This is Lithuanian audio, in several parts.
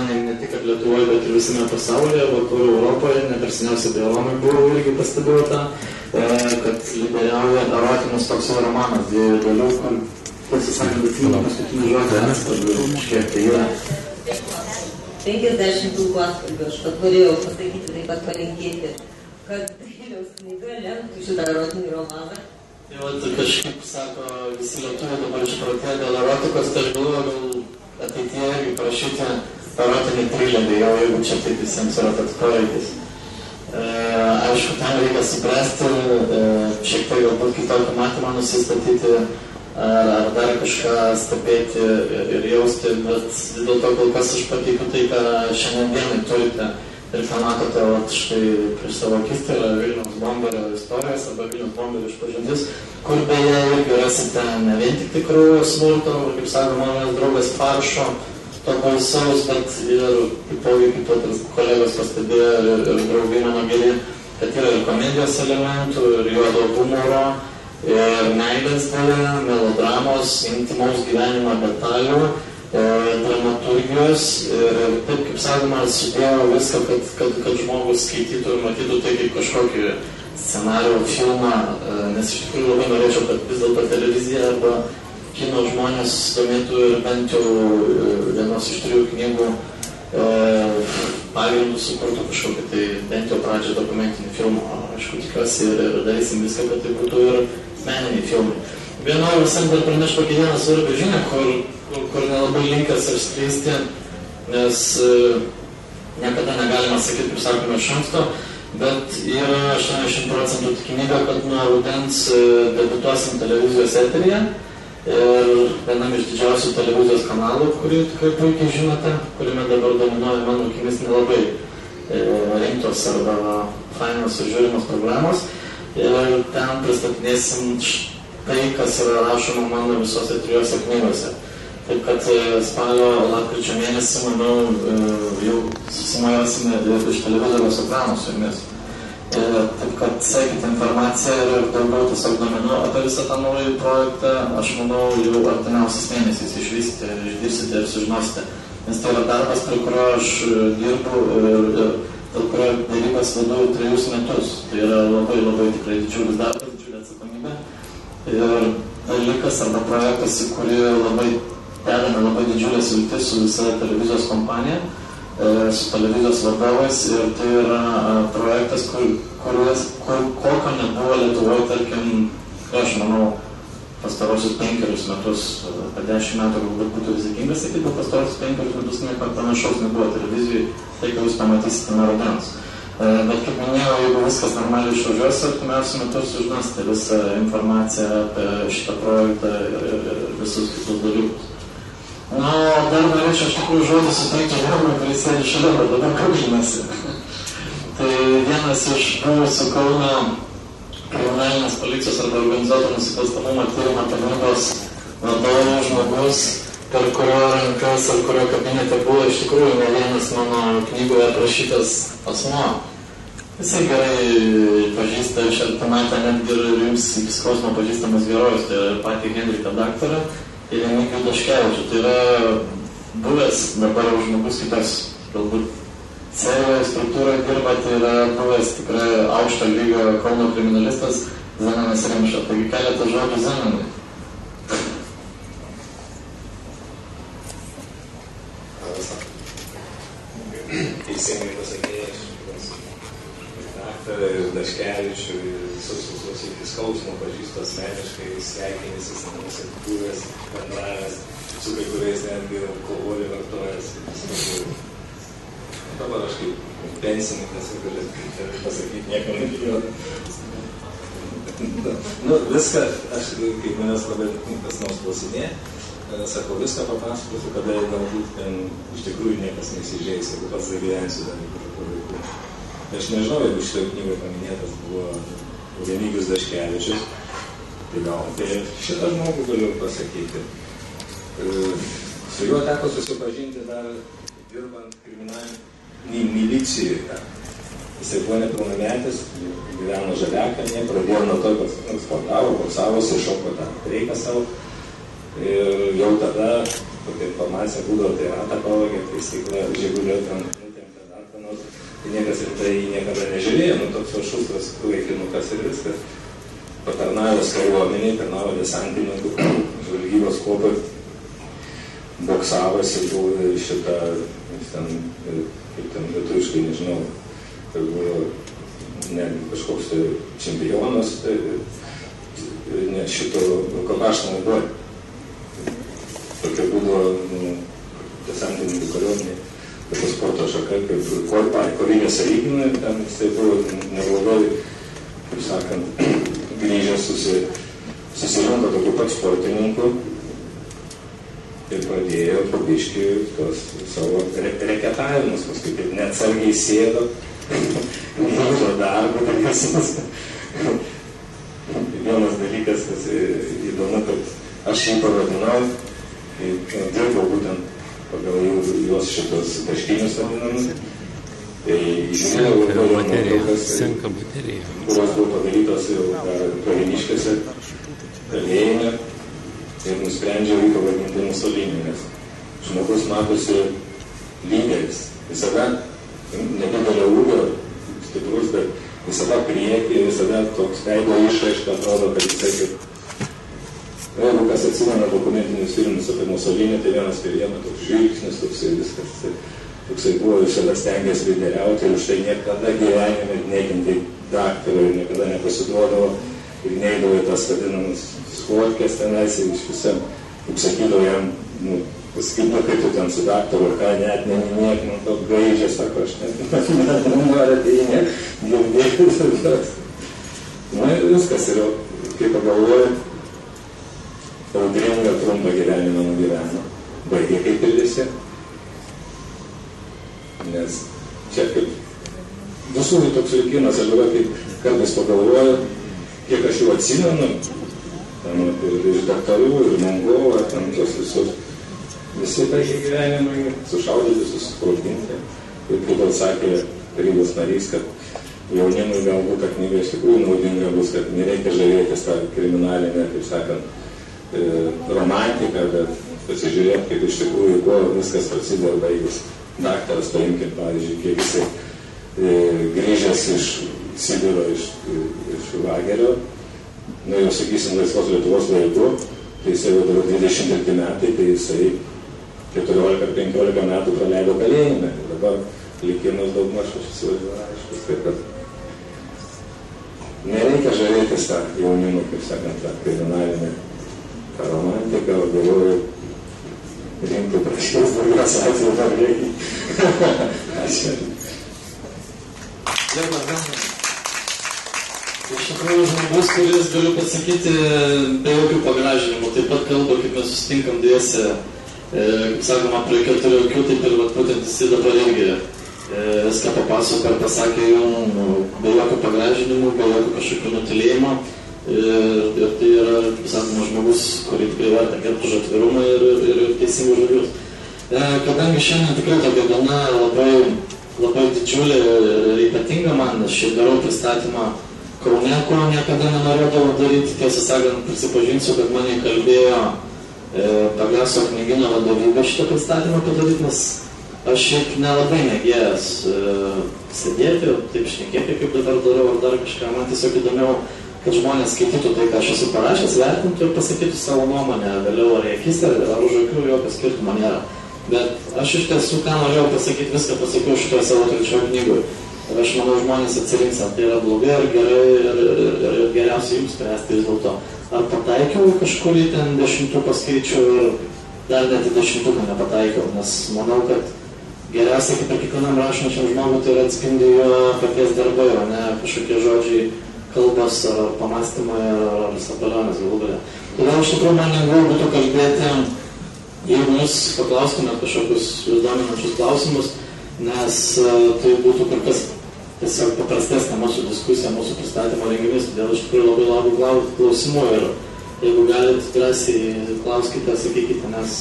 ne tik Lietuvoje, bet ir visame pasaulyje, vakarų Europoje, ne per seniausiai tai Romai buvo irgi pastebėta, kad lyderiauja erotinis toks romanas dviejų dalių, kur pasisakant atsimenu paskutinį žodį atspalvių kažkiek tai yra. 50 ilgų atspalvių, aš pat norėjau pasakyti, taip pat palinkėti, kad Dailiaus knyga lemtų šitą erotinį romaną. Tai vat kažkaip, sako, visi lietuviai dabar išprotėjo dėl erotikos, tai aš galvoju, gal ateityje irgi parašyti erotinį trilerį, jau jeigu čia taip visiems yra toks poreikis. Aišku, tam reikia suprasti, šiek tiek galbūt kitokį matymą nusistatyti, ar dar kažką stebėti ir jausti, bet dėl to kol kas aš pateikiu tai, ką šiandien dienai turite. Ir ką matote, štai prieš savo akis, tai yra Vilniaus bomberio istorijos arba Vilniaus bomberio išpažintis, kur beje irgi rasite ne vien tik tikrųjų smurto, kaip sako mano draugas faršo, to baisaus, bet ir kaip kolegos pastebėjo ir draugai mano geri, kad yra ir komedijos elementų, ir juodo humoro, ir meilės dalė, melodramos, intimaus gyvenimo detalių, dramaturgijos ir taip, kaip sakoma, sudėjau viską, kad žmogus skaitytų ir matytų tai kaip kažkokį scenarijų filmą, nes iš tikrųjų labai norėčiau, kad vis dėlto televizija arba kino žmonės domėtų ir bent jau vienos iš 3 knygų pagrindų sukurtų kažkokį, tai bent jau pradžią dokumentinį filmą. Aišku, tikiuosi ir darysim viską, kad tai būtų ir meniniai filmai. Noriu visam dar pranešti kokį vieną svarbią žinią, kur nelabai linkęs ir skleisti, nes niekada negalima sakyti, kaip sakome, iš anksto, bet yra 80% tikimybė, kad nuo rudens debiutuosim televizijos eteryje ir vienam iš didžiausių televizijos kanalų, kurį tikrai puikiai žinote, kuriame dabar dominuoja mano akimis nelabai rimtos arba fainos ir žiūrimos programos ir ten pristatinėsim tai, kas yra rašoma mano visose 3 knygose. Taip kad spalio lapkričio mėnesį, manau, jau susimajosime ir iš televizoriaus ekranų su jumis. Taip kad sekite informaciją ir daugiau tiesiog duomenų apie visą tą naują projektą, aš manau, jau artimiausiais mėnesiais išvysite, išgirsite ir sužinosite. Nes tai yra darbas, prie kurio aš dirbu ir dėl kurio derybas vedu 3 metus. Tai yra labai, labai tikrai didžiulis darbas, didžiulė atsakomybė. Ir dalykas arba projektas, į kurį dedame labai didžiulės viltis su visa televizijos kompanija, su televizijos vadovais ir tai yra projektas, kokio nebuvo Lietuvoje, tarkim, aš manau, pastarosius 5 metus, apie 10 metų galbūt būtų rizikingas sakyti, bet pastarosius 5 metus nieko panašaus nebuvo televizijai, tai ką jūs pamatysite nuo rudens. Bet kaip minėjau, jeigu viskas normaliai išvažiuos, artimiausiu metu sužinosite visą informaciją apie šitą projektą ir visus kitus dalykus. Na, dar norėčiau iš tikrųjų žodį suteikti žmogui, kuris sėdi šalia, bet dabar kaužinasi. Tai vienas iš buvusių Kauno kriminalinės policijos arba organizuoto nusikalstamumo tyrimo tarnybos vadovų žmogus, per kurio rankas ar kurio kabinete buvo iš tikrųjų ne vienas mano knygoje aprašytas asmuo. Jisai gerai pažįsta iš artimatę netgi ir jums iki skausmo pažįstamas herojus, tai yra patį Henriką daktarą ir Remigijų Daškevičių. Tai yra buvęs dabar žmogus kitas, galbūt serijoje struktūroje dirba, tai yra buvęs tikrai aukšto lygio Kauno kriminalistas Zenonas Rimša. Taigi keletą žodžių Zenonui. Teisingai pasakėjęs, daktarą ir Daškevičių ir visus iki skausmo pažįstu asmeniškai, sveikinęsis namuose buvęs, bendravęs, su kai kuriais netgi alkoholį vartojęs. Dabar aš kaip pensininkas galiu pasakyti nieko nebijo. Viską, aš kaip manęs labai kas nors klausinė, sakau, viską papasakosiu, kada galbūt ten iš tikrųjų niekas nesižeis, jeigu pats gyvensiu dar kažkokiu laiku. Aš nežinau, jeigu šitoje knygoje paminėtas buvo Remigijus Daškevičius, tai gal, tai šitą žmogų galiu pasakyti. Su juo teko susipažinti dar dirbant kriminalinį milicijoje. Jisai buvo nepilnametis, gyveno Žaliakalnyje, pradėjo nuo to, kad sportavo, boksavosi, šoko tą reiką savo. Ir jau tada kokia informacija būdavo, tai ratą pavogė, tai stikla Žigulio ten nutempė dar ką nors, tai niekas rimtai niekada nežiūrėjo, nu toks šustras vaikinukas ir viskas. Patarnavęs kariuomeniai, tarnavo desantininkų, žvalgybos kuopą, boksavosi, buvo šitą, ten, kaip ten lietuviškai, nežinau, kad buvo ne kažkoks tai čempionas, ne šito kopašno naudoja. Tokia būdavo desantininkų kariuomenė, tokia sporto šaka, kaip kovinė savigina, ten jisai buvo neblogai, kaip sakant, grįžęs susirinko tokių pat sportininkų ir pradėjo po biškį tos savo reketavimus, paskui kaip neatsargiai sėdo, vykdo darbą, dalykas. Vienas dalykas, kas įdomu, kad aš jį pavadinau, dirbau būtent pagal juos šitos taškinius vadinamus. Tai žiūrėjau nuotraukas, kurios buvo padarytos jau Kariniškėse kalėjime ir nusprendžiau jį pavadinti Musolinį, nes žmogus matosi lyderis. Visada nedidelio ūgio, stiprus, bet visada priekį, visada toks veido išraiška atrodo, kad jisai kaip... Jeigu kas atsimena dokumentinius filmus apie Musolinį, tai vienas per vieną toks žvilgsnis, toksai viskas. Toksai buvo visada stengėsi lyderiauti ir už tai niekada gyvenime nekentė daktaro ir niekada nepasiduodavo ir neįdavo į tas vadinamas skolkės tenais ir iš visam, kaip sakydavo jam, pasakydavo, kaip tu ten su daktaru, ką net neminėk, man to gaižė, sako, aš net nenoriu ateinėk, girdėti. Na ir viskas, ir kaip pagalvoju, audringą trumpą gyvenimą nugyveno. Baigė kaip ir visi. Nes čia kaip visų toks likimas, aš dabar kaip kartais pagalvoju, kiek aš jau atsimenu, ten iš daktarų, ir Mongovą, ten tos visus, visi tai gyvenimai sušaudyti, susprogdinti. Ir kaip jau sakė tarybos narys, kad jaunimui galbūt ta knyga iš tikrųjų naudinga bus, kad nereikia žavėtis tą kriminalinę, kaip sakant, romantiką, bet pasižiūrėti, kaip iš tikrųjų, kuo viskas prasideda baigus. Daktaras, paimkim, pavyzdžiui, kiek jisai grįžęs iš Sibiro, iš lagerio, nu jau sakysim laisvos Lietuvos laiku, tai jisai jau dabar 23 metai, tai jisai 14-15 metų praleido kalėjime. Ir dabar likimas daug maž įsivaizduoja, aiškus, taip kad nereikia žavėtis tą jaunimą, kaip sakant, tą kriminalinę, tą romantiką, o galvoju, rimtų prašės daugiausias atveju dar reikia. Ačiū. Iš tikrųjų, žmogus, kuris, galiu pasakyti, be jokių pagražinimų, taip pat kalba, kaip mes susitinkam dviese, kaip sakoma, prie 4 akių, taip ir būtent jis dabar irgi viską papasako ir pasakė jums be jokių pagražinimų, be jokių kažkokių nutylėjimų. Ir tai yra, sakoma, žmogus, kurį tikrai verta gerbti už atvirumą ir teisingus žodžius. Kadangi šiandien tikrai tokia diena labai didžiulė ir ypatinga man, aš šiaip darau pristatymą Kaune, ko niekada nenorėdavau daryti, tiesą sakant, prisipažinsiu, kad mane kalbėjo Pegaso knygyno vadovybė šitą pristatymą padaryti, nes aš šiaip nelabai mėgėjęs sėdėti, taip šnekėti, kaip dabar darau, ar dar kažką, man tiesiog įdomiau, kad žmonės skaitytų tai, ką aš esu parašęs, vertintų ir pasakytų savo nuomonę, vėliau ar į akis, ar už akių, jokio skirtumo nėra. Bet aš iš tiesų, ką norėjau pasakyti, viską pasakiau šitoje savo 3 knygui. Ir aš manau, žmonės atsirinks, ar tai yra blogai, ar gerai, ir geriausiai jums spręsti vis dėlto. Ar pataikiau kažkurį ten 10 skaičių ir dar net į 10 nepataikiau, nes manau, kad geriausiai, kaip ir kiekvienam rašančiam žmogui, tai yra atspindi jo paties darbai, o ne kažkokie žodžiai, kalbas ar pamastymai ar sapalionės galų galę. Todėl iš tikrųjų man lengviau būtų kalbėti, jeigu jūs paklaustumėt kažkokius dominančius klausimus, nes tai būtų kur kas tiesiog paprastesnė mūsų diskusija, mūsų pristatymo renginys, todėl iš tikrųjų labai klausimų ir jeigu galit drąsiai klauskite, sakykite, nes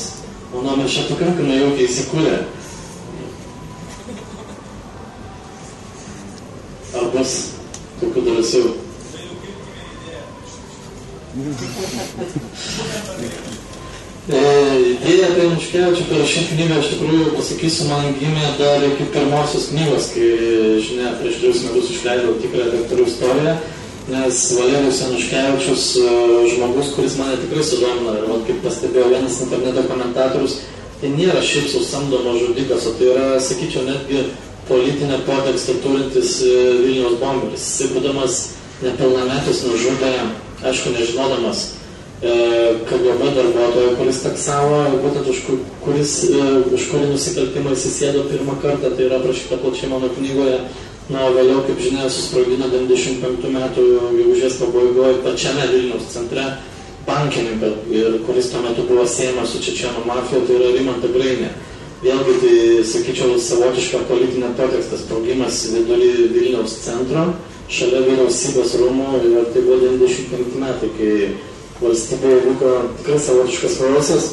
manau, mes čia pakankamai jaukiai įsikūrė. Ar bus tokių drąsių? Idėja apie Januškevičių parašyti knygą, iš tikrųjų, pasakysiu, man gimė dar iki pirmosios knygos, kai, žinia, prieš 3 metus išleidau tikrą vektorių istoriją, nes Valerijus Januškevičius žmogus, kuris mane tikrai sudomino, ir kaip pastebėjo vienas interneto komentatorius, tai nėra šiaip sau samdomas žudikas, o tai yra, sakyčiau, netgi politinę potekstą turintis Vilniaus bomberis. Jis, būdamas nepilnametis, nužudė, aišku, nežinodamas KGB darbuotojo, kuris taksavo, būtent už kurį nusikaltimą įsisėdo pirmą kartą, tai yra aprašyta plačiai mano knygoje. Na, o vėliau, kaip žinia, susprogdino 95 metų gegužės pabaigoje pačiame Vilniaus centre bankininką, kuris tuo metu buvo siejamas su čečėnų mafija, tai yra Rimantą Grainį. Vėlgi, tai, sakyčiau, savotiška politinė potekstas, sprogimas vidury Vilniaus centro, šalia vyriausybės rūmų, ir tai buvo 95 metai, kai valstybėje vyko tikrai savotiškas chaosas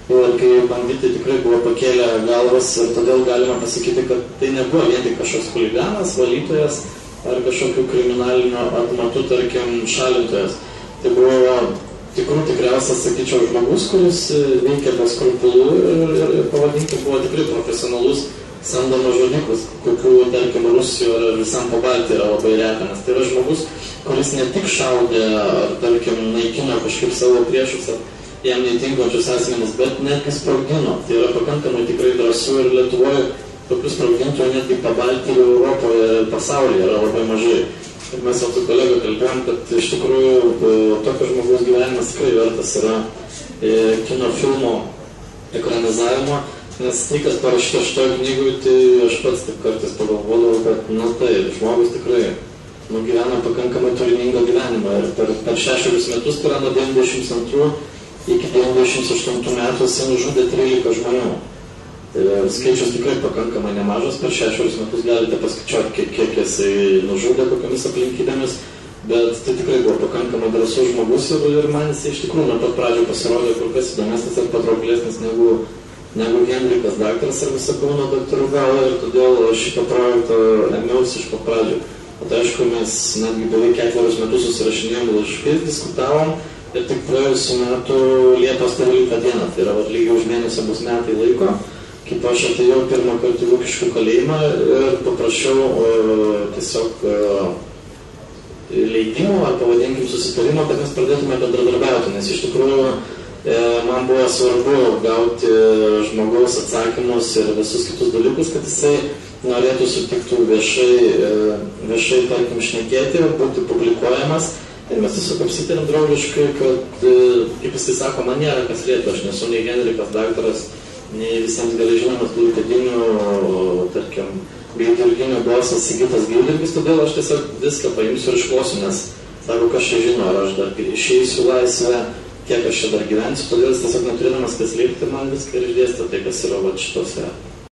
ir kai banditai tikrai buvo pakėlę galvas, ir todėl galima pasakyti, kad tai nebuvo vien tik kažkoks chuliganas, valytojas ar kažkokių kriminalinio atmatų, tarkim, šalintojas. Tai buvo tikriausias, sakyčiau, žmogus, kuris veikė be skrupulų ir pavadinti buvo tikrai profesionalus samdomas žudikas, kokių, tarkim, Rusijoje ar visam Pabaltijai yra labai retinas. Tai yra žmogus, kuris ne tik šaudė ar, tarkim, naikino kažkaip savo priešus ar jam netinkančius asmenis, bet netgi sprogdino. Tai yra pakankamai tikrai drąsų ir Lietuvoje tokių sprogdintojų netgi Pabaltijoje, Europoje ir pasaulyje yra labai mažai. Ir mes jau su kolega kalbėjom, kad iš tikrųjų tokio žmogaus gyvenimas tikrai vertas yra kino filmo ekranizavimo. Nes tai, kas parašyta šitoje knygoje, tai aš pats taip kartais pagalvodavau, kad, tai, žmogus tikrai gyvena pakankamai turiningą gyvenimą. Ir per 6 metus, tai yra nuo 92 iki 98 metų, jis nužudė 13 žmonių. Skaičius tikrai pakankamai nemažas, per 6 metus galite paskaičiuoti, kiek jisai nužudė, kokiamis aplinkybėmis, bet tai tikrai buvo pakankamai drąsus žmogus ir man jis iš tikrųjų nuo pat pradžio pasirodė kur kas įdomesnis ir patrauklesnis negu Henrikas daktaras ar visą Kauno daktarų galą, ir todėl šito projekto ėmiausi iš pat pradžių. O tai aišku, mes netgi beveik 4 metus susirašinėjom laiškais, diskutavom ir tik praėjusiu metu Liepos 13 dieną, tai yra lygiai už mėnesio bus metai laiko, kaip aš atėjau pirmą kartą į Lukiškių kalėjimą ir paprašiau tiesiog leidimų ar pavadinkim susitarimo, kad mes pradėtume bendradarbiauti, nes iš tikrųjų man buvo svarbu gauti žmogaus atsakymus ir visus kitus dalykus, kad jisai norėtų sutiktų viešai tarkim, šnekėti, būti publikuojamas. Ir mes tiesiog apsitarėm draugiškai, kad, kaip jisai sako, man nėra kas lieti, aš nesu nei Henrikas daktaras, nei visiems gali žinomas klaipėdinių, tarkim, Gaidurginių bosas Sigitas Gaidurgis, todėl aš tiesiog viską paimsiu ir išklausiu, nes sako, kas čia žino, ar aš dar išeisiu laisvę, kiek aš čia dar gyvensiu, todėl jis tiesiog neturėdamas kas liepti, man viską ir išdėstė tai, kas yra šitose